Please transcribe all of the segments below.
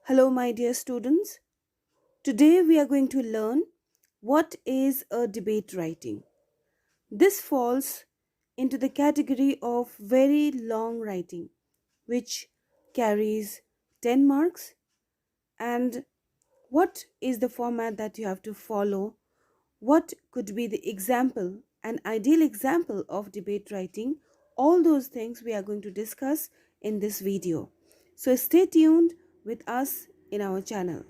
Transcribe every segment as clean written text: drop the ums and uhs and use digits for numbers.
Hello, my dear students. Today we are going to learn what is a debate writing. This falls into the category of very long writing, which carries 10 marks. And what is the format that you have to follow? What could be the example, an ideal example of debate writing? All those things we are going to discuss in this video. So stay tuned with us in our channel.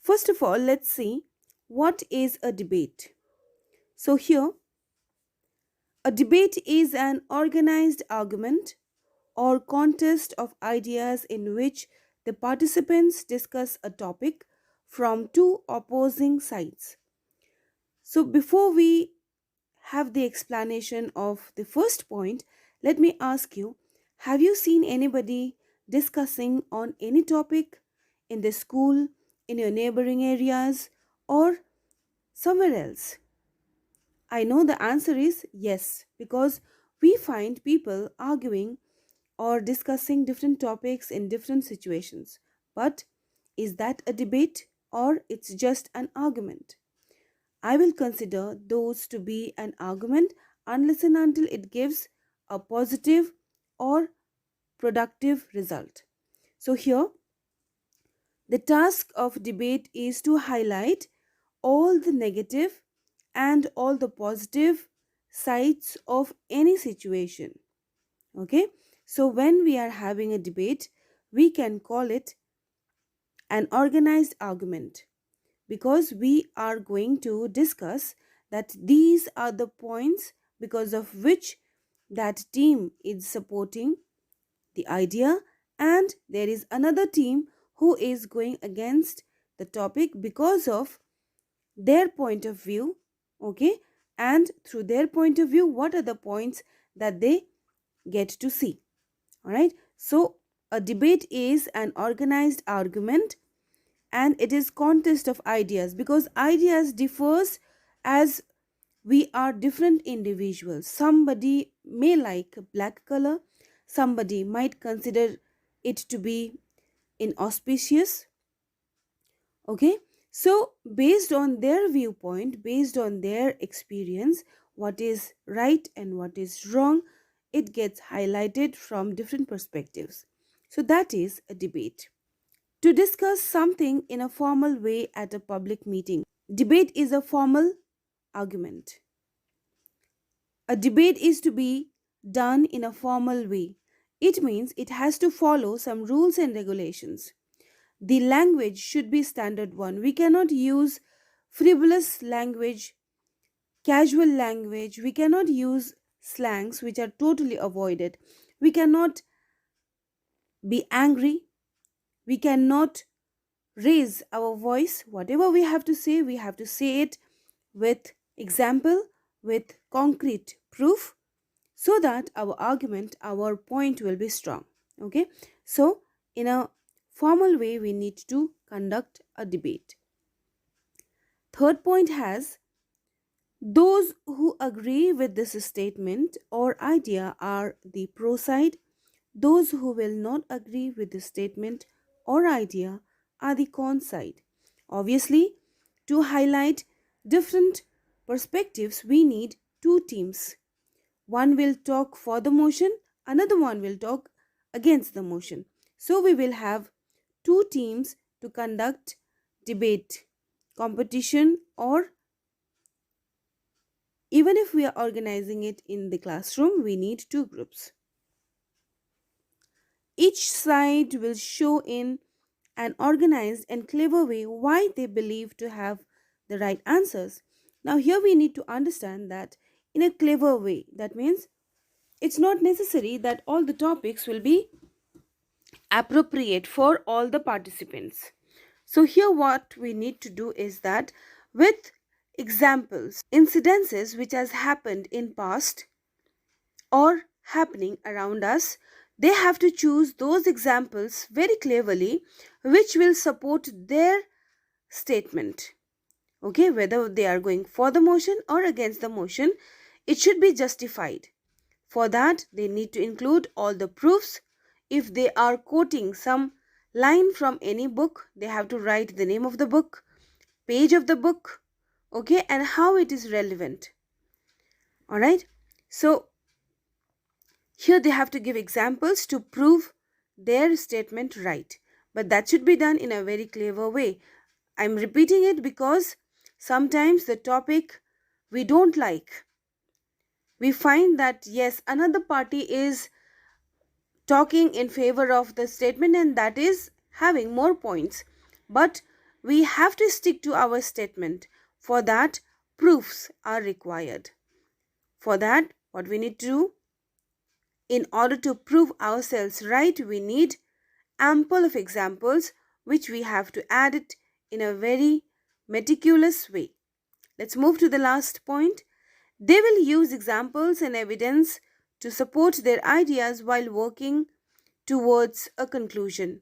First of all, let's see what is a debate. So, here, a debate is an organized argument or contest of ideas in which the participants discuss a topic from two opposing sides. So, before we have the explanation of the first point, let me ask you, have you seen anybody discussing on any topic in the school, in your neighboring areas, or somewhere else? I know the answer is yes, because we find people arguing or discussing different topics in different situations. But is that a debate or it's just an argument? I will consider those to be an argument unless and until it gives a positive or productive result. So here, the task of debate is to highlight all the negative and all the positive sides of any situation. Okay, so when we are having a debate, we can call it an organized argument because we are going to discuss that these are the points because of which that team is supporting the idea, and there is another team who is going against the topic because of their point of view. Okay, and through their point of view, what are the points that they get to see? All right, so a debate is an organized argument and it is contest of ideas because ideas differs as we are different individuals. Somebody may like black color, somebody might consider it to be inauspicious. Okay, so based on their viewpoint, based on their experience, what is right and what is wrong, it gets highlighted from different perspectives. So that is a debate. To discuss something in a formal way at a public meeting, debate is a formal argument. A debate is to be done in a formal way. It means it has to follow some rules and regulations. The language should be standard one. We cannot use frivolous language, casual language. We cannot use slangs which are totally avoided. We cannot be angry. We cannot raise our voice. Whatever we have to say it with example, with concrete proof, so that our argument, our point will be strong. Okay, so in a formal way, we need to conduct a debate. Third point has those who agree with this statement or idea are the pro side. Those who will not agree with the statement or idea are the con side. Obviously, to highlight different perspectives, we need two teams. One will talk for the motion, another one will talk against the motion. So we will have two teams to conduct debate, competition, or even if we are organizing it in the classroom, we need two groups. Each side will show in an organized and clever way why they believe to have the right answers. Now, here we need to understand that in a clever way, that means it's not necessary that all the topics will be appropriate for all the participants. So, here what we need to do is that with examples, incidences which has happened in past or happening around us, they have to choose those examples very cleverly which will support their statement. Okay, whether they are going for the motion or against the motion, it should be justified. For that, they need to include all the proofs if they are quoting some line from any book, they have to write the name of the book, page of the book, okay, and how it is relevant. All right. So here they have to give examples to prove their statement right. But that should be done in a very clever way. I'm repeating it because sometimes the topic we don't like. We find that yes, another party is talking in favor of the statement and that is having more points. But we have to stick to our statement. For that, proofs are required. For that, what we need to do, in order to prove ourselves right, we need ample of examples which we have to add it in a very meticulous way. Let's move to the last point. They will use examples and evidence to support their ideas while working towards a conclusion.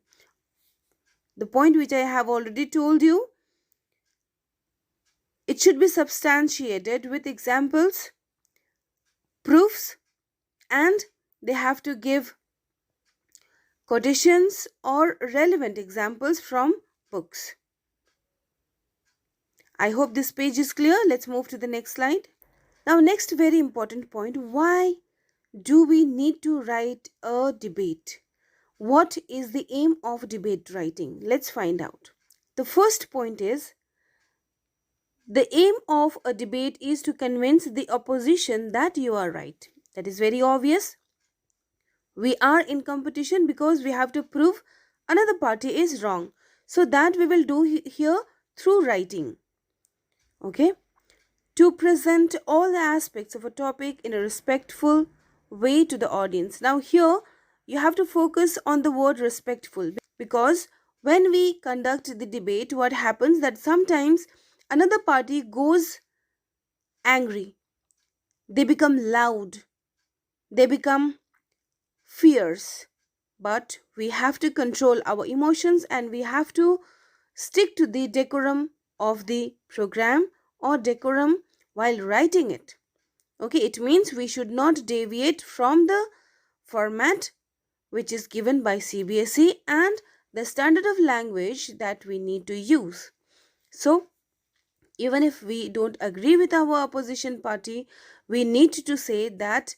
The point which I have already told you, it should be substantiated with examples, proofs, and they have to give quotations or relevant examples from books. I hope this page is clear. Let's move to the next slide. Now, next very important point, why do we need to write a debate? What is the aim of debate writing? Let's find out. The first point is, the aim of a debate is to convince the opposition that you are right. That is very obvious. We are in competition because we have to prove another party is wrong. So that we will do here through writing. Okay? To present all the aspects of a topic in a respectful way to the audience. Now here you have to focus on the word respectful, because when we conduct the debate, what happens that sometimes another party goes angry, they become loud, they become fierce, but we have to control our emotions and we have to stick to the decorum of the program or decorum while writing it. Okay, it means we should not deviate from the format which is given by Cbse and the standard of language that we need to use. So even if we don't agree with our opposition party, we need to say that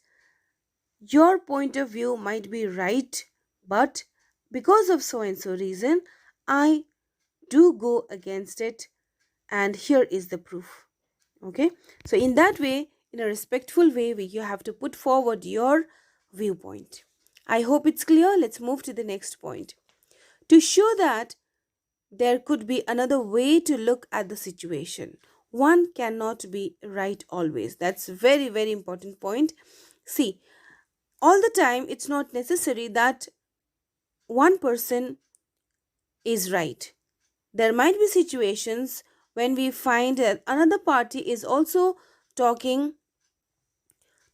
your point of view might be right, but because of so and so reason, I do go against it, and here is the proof. Okay, so in that way, in a respectful way, you have to put forward your viewpoint. I hope it's clear. Let's move to the next point. To show that there could be another way to look at the situation, one cannot be right always. That's very, very important point. See, all the time it's not necessary that one person is right. There might be situations when we find that another party is also talking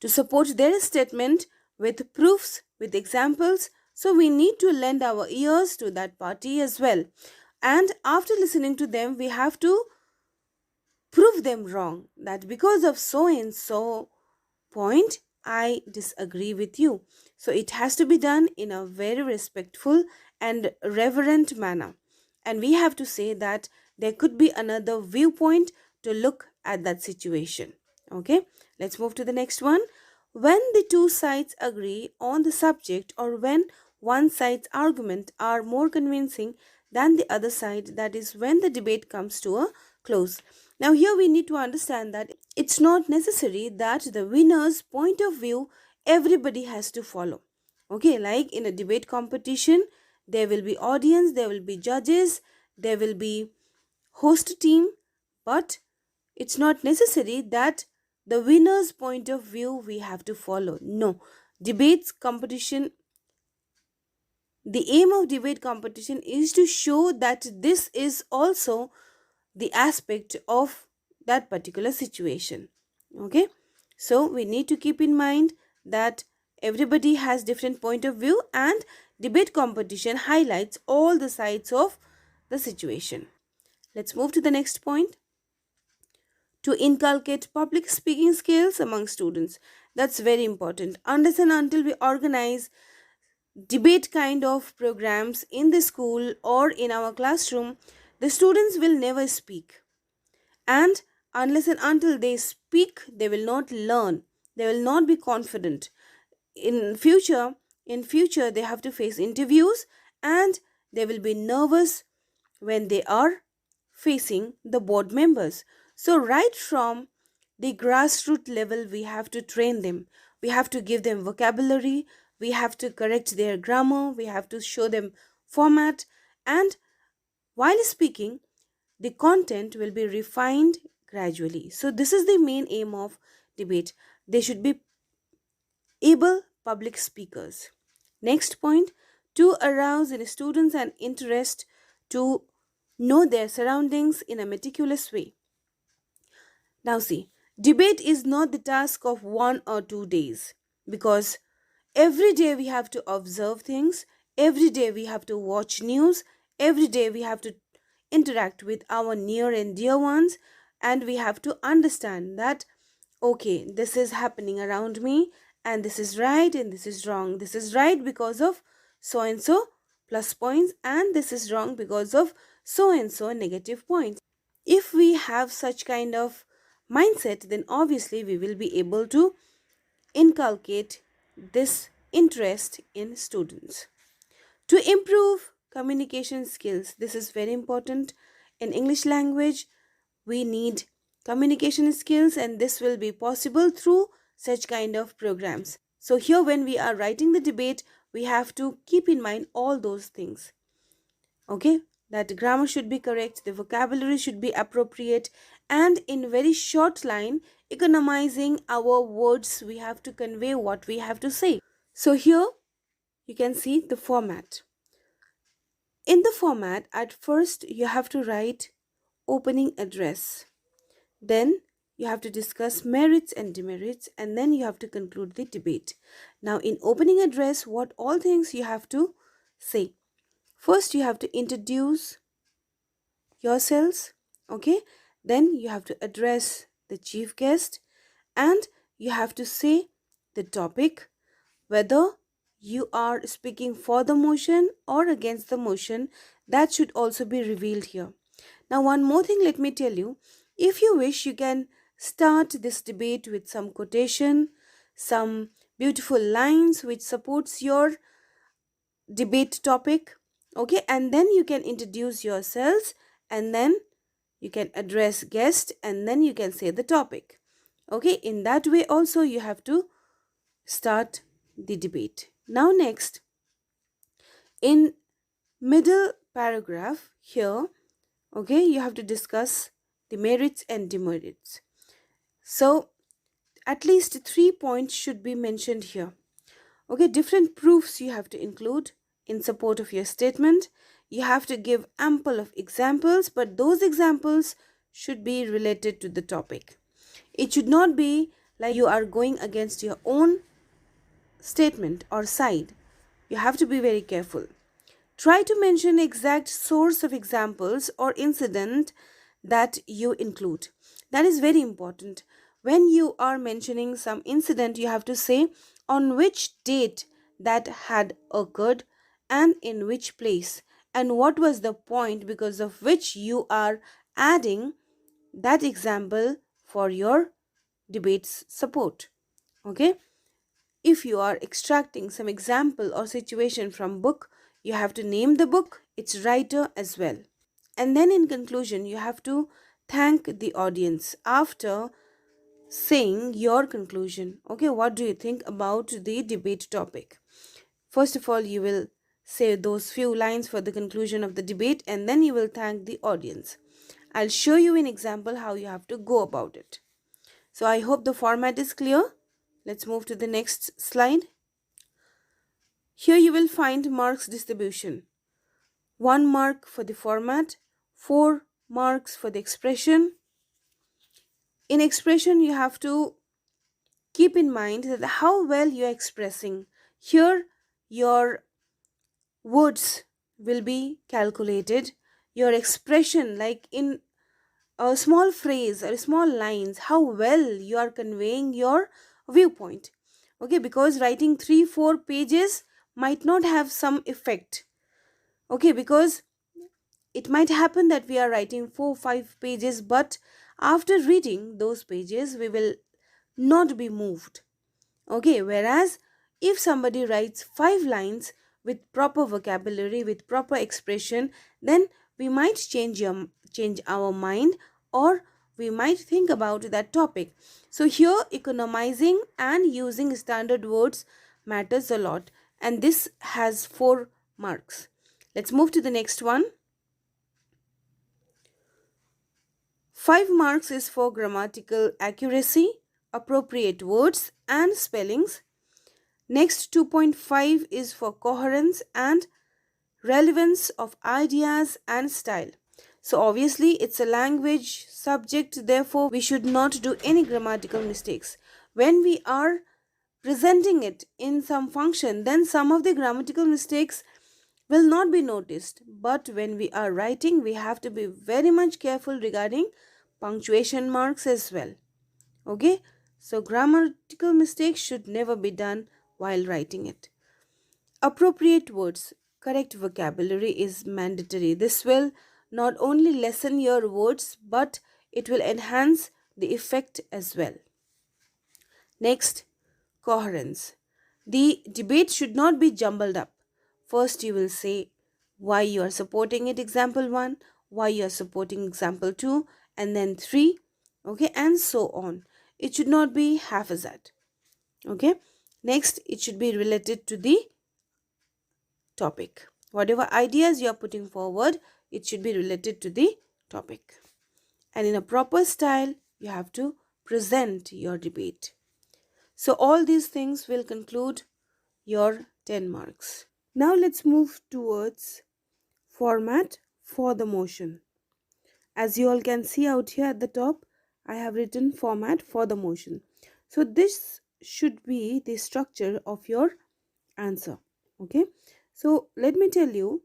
to support their statement with proofs, with examples. So we need to lend our ears to that party as well. And after listening to them, we have to prove them wrong, that because of so and so point, I disagree with you. So it has to be done in a very respectful and reverent manner. And we have to say that there could be another viewpoint to look at that situation. Okay, let's move to the next one. When the two sides agree on the subject, or when one side's argument are more convincing than the other side, that is when the debate comes to a close. Now here we need to understand that it's not necessary that the winner's point of view everybody has to follow. Okay, like in a debate competition, there will be audience, there will be judges, there will be host team, but it's not necessary that the winner's point of view we have to follow. No, debates competition, the aim of debate competition is to show that this is also the aspect of that particular situation. Okay, so we need to keep in mind that everybody has different point of view, and debate competition highlights all the sides of the situation. Let's move to the next point. To inculcate public speaking skills among students, that's very important. Unless and until we organize debate kind of programs in the school or in our classroom, the students will never speak. And unless and until they speak, they will not learn. They will not be confident. In future they have to face interviews, and they will be nervous when they are facing the board members. So right from the grassroots level, we have to train them. We have to give them vocabulary, we have to correct their grammar, we have to show them format, and while speaking, the content will be refined gradually. So this is the main aim of debate. They should be able public speakers. Next point, to arouse in students an interest to know their surroundings in a meticulous way. Now, see, debate is not the task of 1 or 2 days, because every day we have to observe things, every day we have to watch news, every day we have to interact with our near and dear ones, and we have to understand that okay, this is happening around me, and this is right and this is wrong. This is right because of so and so plus points, and this is wrong because of so and so negative points. If we have such kind of mindset, then obviously we will be able to inculcate this interest in students. To improve communication skills, this is very important. In English language, we need communication skills, and this will be possible through such kind of programs. So here when we are writing the debate, we have to keep in mind all those things. Okay, that grammar should be correct, the vocabulary should be appropriate, and in very short line, economizing our words, we have to convey what we have to say. So here you can see the format. In the format, at first you have to write opening address, then you have to discuss merits and demerits, and then you have to conclude the debate. Now in opening address, what all things you have to say? First you have to introduce yourselves, okay? Then you have to address the chief guest, and you have to say the topic, whether you are speaking for the motion or against the motion. That should also be revealed here. Now one more thing, let me tell you, if you wish, you can start this debate with some quotation, some beautiful lines which supports your debate topic, okay? And then you can introduce yourselves, and then you can address guest, and then you can say the topic, okay? In that way also you have to start the debate. Now next, in middle paragraph here, okay, you have to discuss the merits and demerits. So at least 3 points should be mentioned here. Okay, different proofs you have to include in support of your statement. You have to give ample of examples, but those examples should be related to the topic. It should not be like you are going against your own statement or side. You have to be very careful. Try to mention exact source of examples or incident that you include. That is very important. When you are mentioning some incident, you have to say on which date that had occurred and in which place, and what was the point because of which you are adding that example for your debate's support. Okay? If you are extracting some example or situation from book, you have to name the book, its writer as well. And then in conclusion, you have to thank the audience after saying your conclusion. Okay, what do you think about the debate topic? First of all, you will say those few lines for the conclusion of the debate, and then you will thank the audience. I'll show you an example how you have to go about it. So I hope the format is clear. Let's move to the next slide. Here you will find marks distribution. 1 mark for the format, 4 marks for the expression. In expression, you have to keep in mind that how well you are expressing. Here, your words will be calculated. Your expression, like in a small phrase or small lines, how well you are conveying your viewpoint. Okay, because writing 3-4 pages might not have some effect. Okay, because it might happen that we are writing 4 5 pages, but after reading those pages we will not be moved. Okay, whereas if somebody writes 5 lines with proper vocabulary, with proper expression, then we might change our mind, or we might think about that topic. So here economizing and using standard words matters a lot, and this has 4 marks. Let's move to the next one. 5 marks is for grammatical accuracy, appropriate words and spellings. Next 2.5 is for coherence and relevance of ideas and style. So obviously it's a language subject, therefore we should not do any grammatical mistakes. When we are presenting it in some function, then some of the grammatical mistakes will not be noticed. But when we are writing, we have to be very much careful regarding punctuation marks as well. Okay, so grammatical mistakes should never be done while writing it. Appropriate words, correct vocabulary is mandatory. This will not only lessen your words, but it will enhance the effect as well. Next, coherence. The debate should not be jumbled up. First, you will say why you are supporting it, example 1, why you are supporting example 2, and then 3, okay, and so on. It should not be haphazard. Okay, next, it should be related to the topic. Whatever ideas you are putting forward, it should be related to the topic. And in a proper style, you have to present your debate. So all these things will conclude your 10 marks. Now let's move towards format for the motion. As you all can see out here at the top, I have written format for the motion. So this should be the structure of your answer. Okay, so let me tell you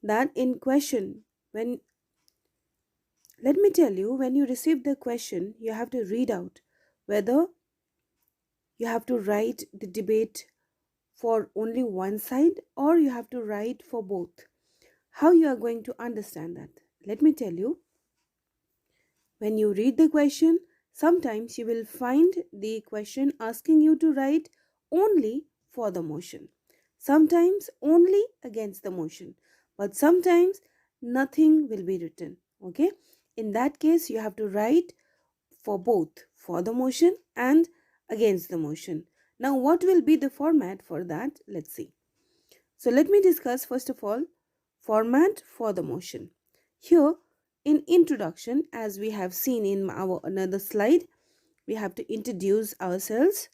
that in question, when you receive the question, you have to read out whether you have to write the debate for only one side or you have to write for both. How you are going to understand that? Let me tell you. When you read the question, sometimes you will find the question asking you to write only for the motion, sometimes only against the motion, but sometimes nothing will be written. Okay, in that case you have to write for both, for the motion and against the motion. Now what will be the format for that? Let's see. So let me discuss first of all format for the motion. Here in introduction, as we have seen in our another slide, we have to introduce ourselves.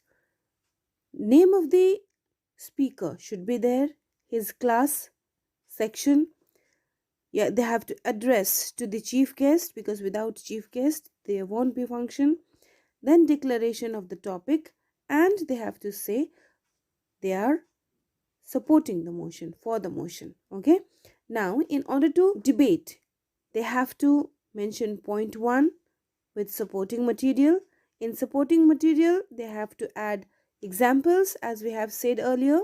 Name of the speaker should be there, his class, section. Yeah, they have to address to the chief guest, because without chief guest there won't be function. Then declaration of the topic, and they have to say they are supporting the motion, for the motion. Okay, now in order to debate, they have to mention point 1 with supporting material. In supporting material, they have to add examples, as we have said earlier,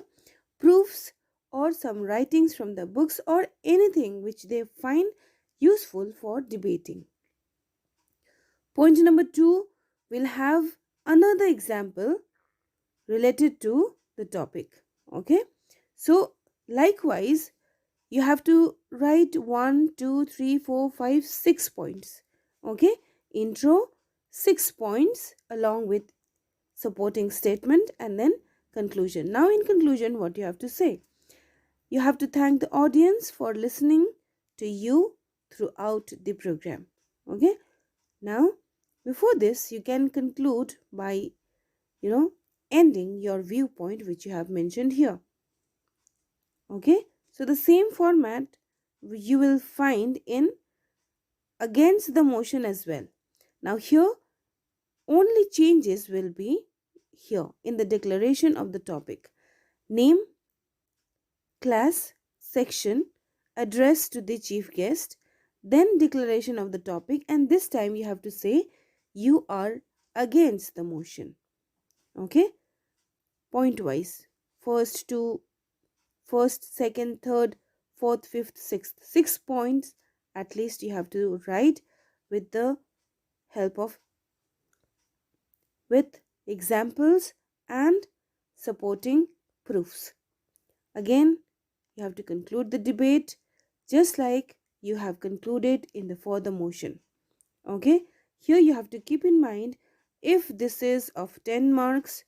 proofs, or some writings from the books, or anything which they find useful for debating. Point number 2 will have another example related to the topic. Okay, so likewise you have to write 1 2 3 4 5 6 points. Okay, intro, 6 points along with supporting statement, and then conclusion. Now in conclusion, what you have to say? You have to thank the audience for listening to you throughout the program. Okay, now before this you can conclude by ending your viewpoint which you have mentioned here. Okay, so the same format you will find in against the motion as well. Now here only changes will be here in the declaration of the topic. Name, class, section, address to the chief guest, then declaration of the topic, and this time you have to say you are against the motion. Okay, point wise first to first, second, third, fourth, fifth, sixth. 6 points at least you have to write with the help of with examples and supporting proofs. Again, you have to conclude the debate just like you have concluded in the for the motion. Okay, here you have to keep in mind, if this is of 10 marks,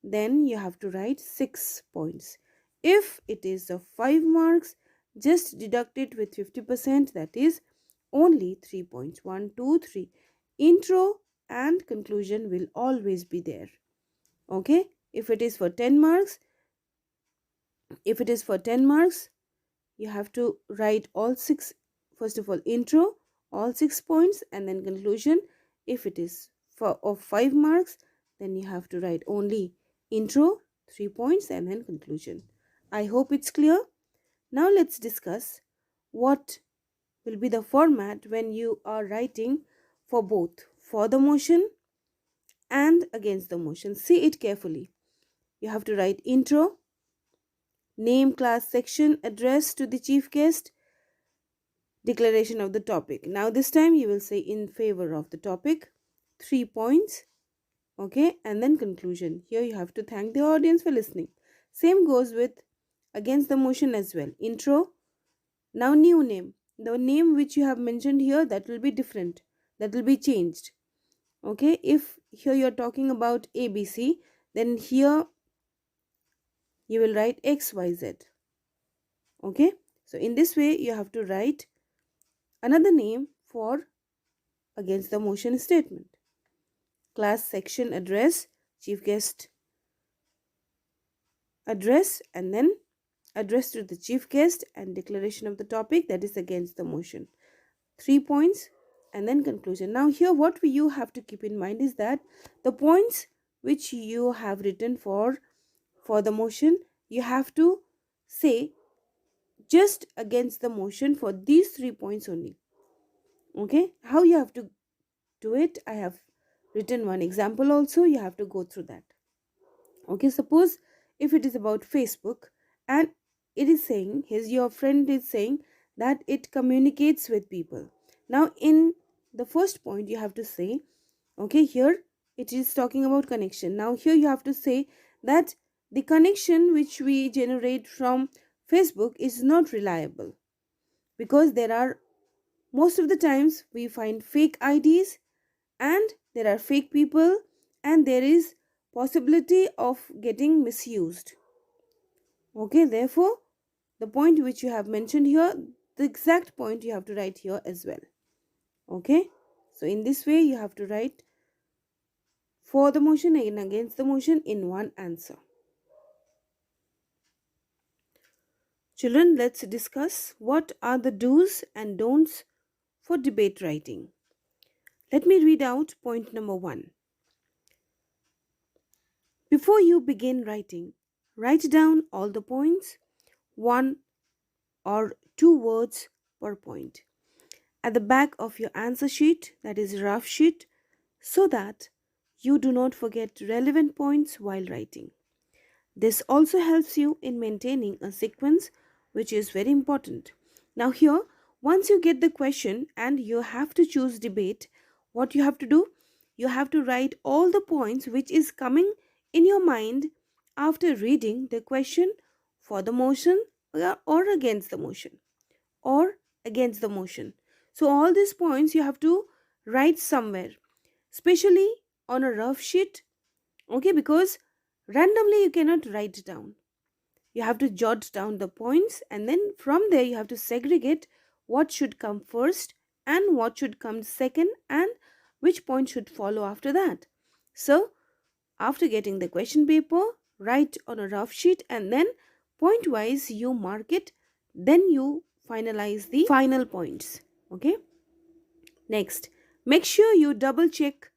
then you have to write 6 points. If it is of 5 marks, just deduct it with 50%, that is only 3 points. 1, 2, 3. Intro and conclusion will always be there. Okay, if it is for 10 marks, you have to write all 6. First of all, intro, all 6 points, and then conclusion. If it is for of 5 marks, then you have to write only intro, 3 points, and then conclusion. I hope it's clear. Now let's discuss what will be the format when you are writing for both for the motion and against the motion. See it carefully. You have to write intro, name, class, section, address to the chief guest, declaration of the topic. Now this time you will say in favor of the topic, 3 points. Okay, and then conclusion. Here you have to thank the audience for listening. Same goes with against the motion as well. Intro. Now new name. The name which you have mentioned here, that will be different. That will be changed. Okay, if here you are talking about ABC, then here you will write XYZ. Okay, so in this way you have to write another name for against the motion statement. Class, section, address, chief guest address, and then address to the chief guest and declaration of the topic, that is against the motion. 3 points and then conclusion. Now here what you have to keep in mind is that the points which you have written for the motion, you have to say just against the motion for these 3 points only. Okay, how you have to do it, I have written one example also. You have to go through that. Okay, suppose if it is about Facebook and it is saying, your friend is saying that it communicates with people. Now in the first point you have to say, okay, here it is talking about connection. Now here you have to say that the connection which we generate from Facebook is not reliable, because there are most of the times we find fake IDs and there are fake people and there is possibility of getting misused. Okay, therefore the point which you have mentioned here, the exact point you have to write here as well. Okay, so in this way you have to write for the motion and against the motion in one answer. Children, let's discuss what are the do's and don'ts for debate writing. Let me read out point number 1. Before you begin writing, write down all the points, 1 or 2 words per point, at the back of your answer sheet, that is rough sheet, so that you do not forget relevant points while writing. This also helps you in maintaining a sequence, which is very important. Now here, once you get the question and you have to choose debate, what you have to do? You have to write all the points which is coming in your mind after reading the question for the motion or against the motion or against the motion. So all these points you have to write somewhere, especially on a rough sheet. Okay, because randomly you cannot write down. You have to jot down the points and then from there you have to segregate what should come first and what should come second and which point should follow after that. So after getting the question paper, write on a rough sheet and then point wise you mark it, then you finalize the final points. Okay, next, make sure you double check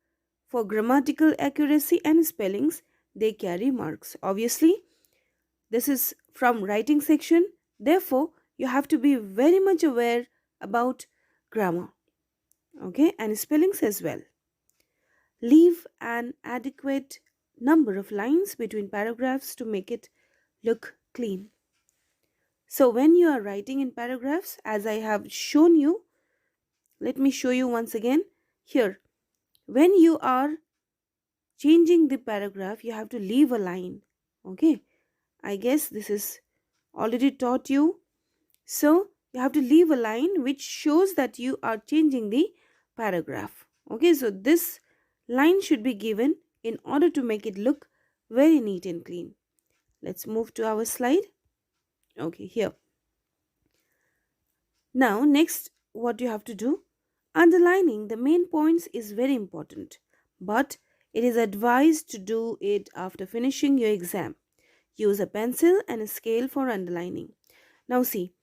for grammatical accuracy and spellings. They carry marks. Obviously this is from writing section, therefore you have to be very much aware about grammar, okay, and spellings as well. Leave an adequate number of lines between paragraphs to make it look clean. So when you are writing in paragraphs, as I have shown you, let me show you once again here. When you are changing the paragraph, you have to leave a line. Okay, I guess this is already taught you. So you have to leave a line which shows that you are changing the paragraph. Okay, so this line should be given in order to make it look very neat and clean. Let's move to our slide. Okay, here. Now, next, what you have to do, underlining the main points is very important, but it is advised to do it after finishing your exam. Use a pencil and a scale for underlining. Now, see,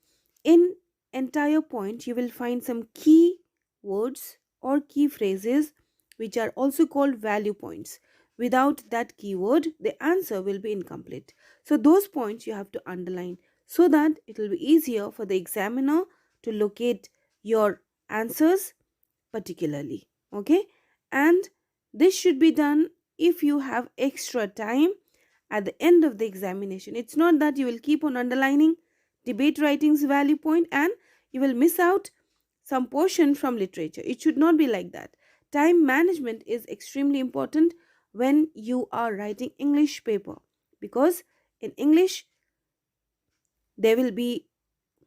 in entire point, you will find some key words or key phrases which are also called value points. Without that keyword, the answer will be incomplete. So, those points you have to underline so that it will be easier for the examiner to locate your answers particularly. Okay, and this should be done if you have extra time at the end of the examination. It's not that you will keep on underlining debate writing's value point and you will miss out some portion from literature. It should not be like that. Time management is extremely important when you are writing English paper, because in English there will be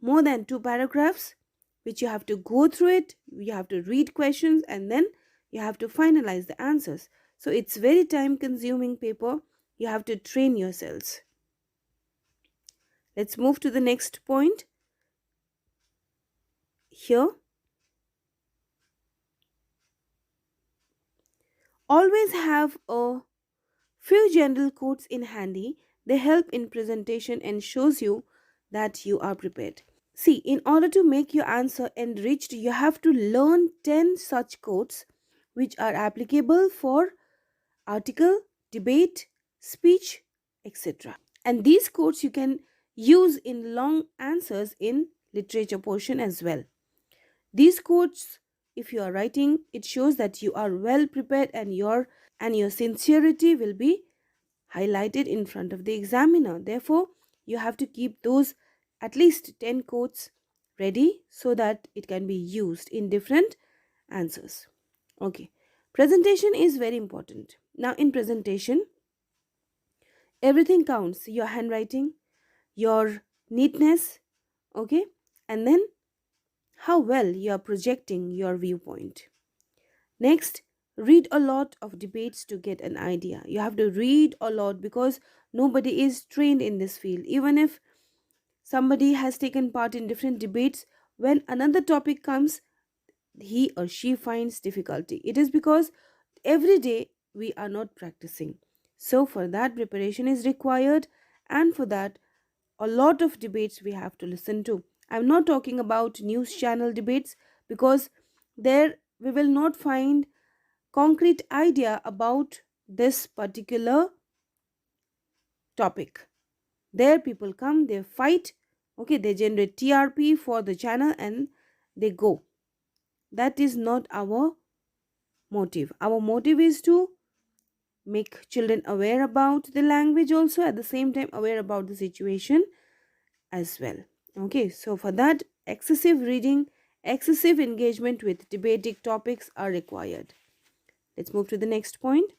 more than 2 paragraphs which you have to go through it, you have to read questions, and then you have to finalize the answers. So it's very time consuming paper. You have to train yourselves. Let's move to the next point. Here, always have a few general quotes in handy. They help in presentation and shows you that you are prepared. See, in order to make your answer enriched, you have to learn 10 such quotes which are applicable for article, debate, speech, etc. And these quotes you can use in long answers in literature portion as well. These quotes, if you are writing, it shows that you are well prepared and your sincerity will be highlighted in front of the examiner. Therefore, you have to keep those at least 10 quotes ready so that it can be used in different answers. Okay. Presentation is very important. Now, in presentation, everything counts: your handwriting, your neatness, okay, and then how well you are projecting your viewpoint. Next, read a lot of debates to get an idea. You have to read a lot because nobody is trained in this field. Even if somebody has taken part in different debates, when another topic comes, he or she finds difficulty. It is because every day we are not practicing. So, for that, preparation is required, and for that, a lot of debates we have to listen to. I'm not talking about news channel debates because there we will not find concrete idea about this particular topic. There people come, they fight, okay, they generate TRP for the channel and they go. That is not our motive. Our motive is to make children aware about the language, also at the same time aware about the situation as well. Okay, so for that, excessive reading, excessive engagement with debating topics are required. Let's move to the next point.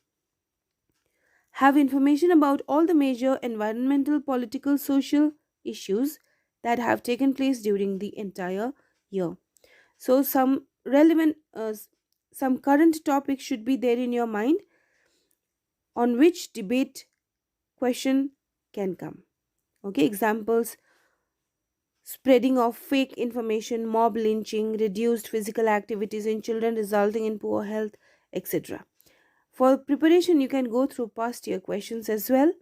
Have information about all the major environmental, political, social issues that have taken place during the entire year. So some relevant some current topics should be there in your mind on which debate question can come. Okay, examples: spreading of fake information, mob lynching, reduced physical activities in children resulting in poor health, etc. For preparation, you can go through past year questions as well,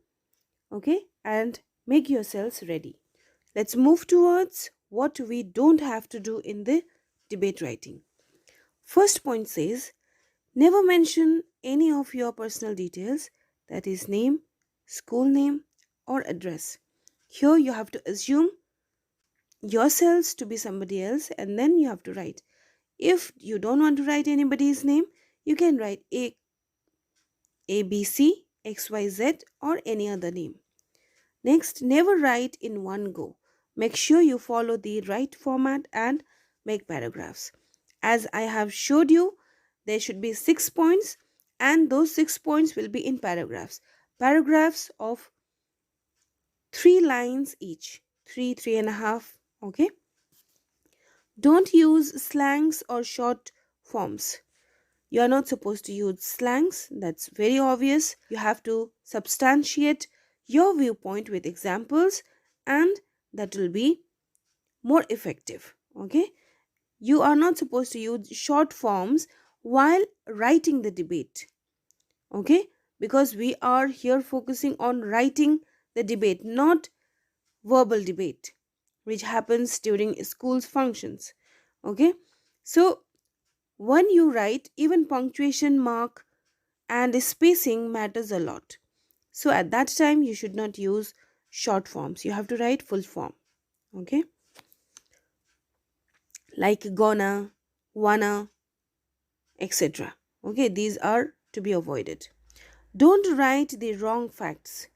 okay, and make yourselves ready. Let's move towards what we don't have to do in the debate writing. First point says, never mention any of your personal details, that is name, school name, or address. Here you have to assume yourselves to be somebody else and then you have to write. If you don't want to write anybody's name, you can write ABC, XYZ, or any other name. Next, never write in one go. Make sure you follow the right format and make paragraphs. As I have showed you, there should be 6 points, and those 6 points will be in paragraphs. Paragraphs of 3 lines each, three and a half. Okay. Don't use slangs or short forms. You are not supposed to use slangs, that's very obvious. You have to substantiate your viewpoint with examples, and that will be more effective. Okay, you are not supposed to use short forms while writing the debate. Okay, because we are here focusing on writing the debate, not verbal debate, which happens during school's functions. Okay, so when you write, even punctuation mark and spacing matters a lot. So at that time, you should not use short forms. You have to write full form. Okay, like gonna, wanna, etc. Okay, these are to be avoided. Don't write the wrong facts.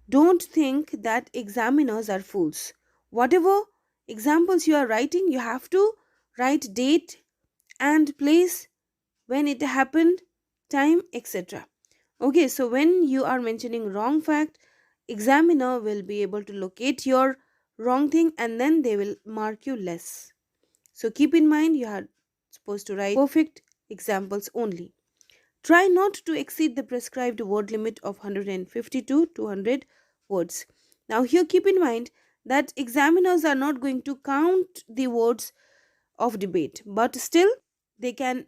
Don't think that examiners are fools. Whatever examples you are writing, you have to write date and place, when it happened, time, etc. Okay, so when you are mentioning wrong fact, examiner will be able to locate your wrong thing, and then they will mark you less. So keep in mind, you are supposed to write perfect examples only. Try not to exceed the prescribed word limit of 150 to 200 words. Now here keep in mind that examiners are not going to count the words of debate, but still they can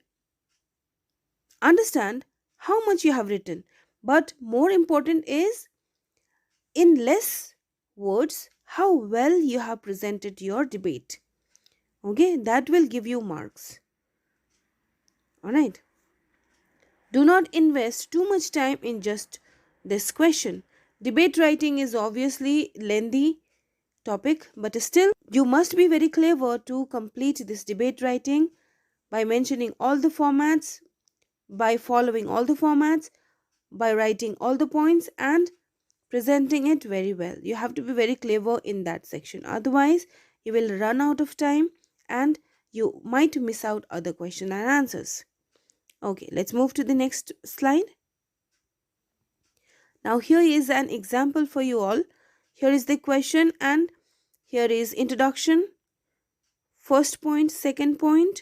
understand how much you have written. But more important is, in less words, how well you have presented your debate. Okay, that will give you marks. Alright. Do not invest too much time in just this question. Debate writing is obviously lengthy topic, but still you must be very clever to complete this debate writing by mentioning all the formats, by following all the formats, by writing all the points and presenting it very well. You have to be very clever in that section. Otherwise, you will run out of time and you might miss out other question and answers. Okay, let's move to the next slide. Now here is an example for you all. Here is the question and here is introduction, first point, second point,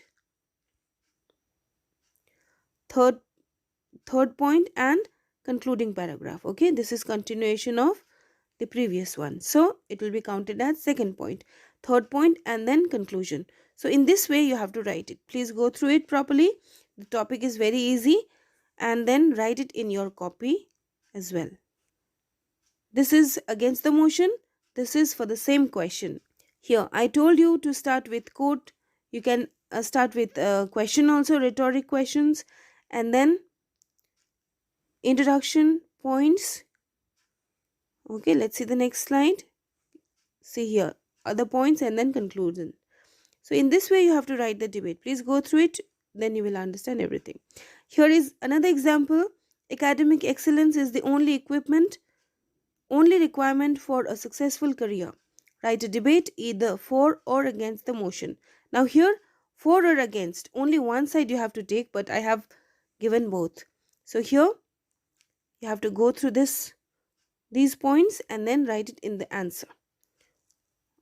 third point and concluding paragraph. Okay, this is continuation of the previous one, so it will be counted as second point, third point and then conclusion. So in this way you have to write it. Please go through it properly. The topic is very easy, and then write it in your copy as well. This is against the motion, this is for the same question. Here I told you to start with quote. You can start with question also, rhetoric questions, and then introduction, points. Okay, let's see the next slide. See here, other points and then conclusion. So in this way you have to write the debate. Please go through it, then you will understand everything. Here is another example. Academic excellence is the only requirement for a successful career. Write a debate either for or against the motion. Now here, for or against, only one side you have to take, but I have given both. So here you have to go through these points and then write it in the answer.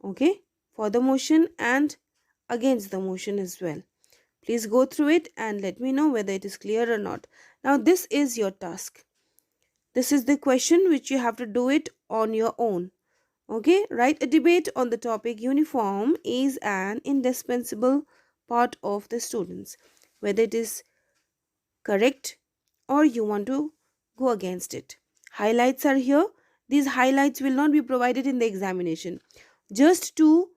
Okay, for the motion and against the motion as well. Please go through it and let me know whether it is clear or not. Now this is your task. This is the question which you have to do it on your own. Okay, write a debate on the topic uniform is an indispensable part of the students. Whether it is correct or you want to go against it. Highlights are here. These highlights will not be provided in the examination. Just to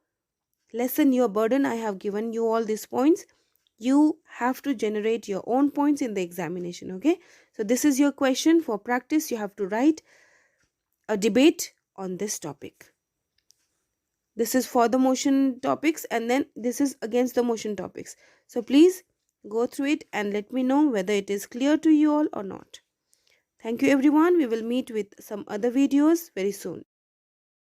lessen your burden, I have given you all these points. You have to generate your own points in the examination. Okay, so this is your question. For practice, you have to write a debate on this topic. This is for the motion topics and then this is against the motion topics. So please go through it and let me know whether it is clear to you all or not. Thank you everyone. We will meet with some other videos very soon.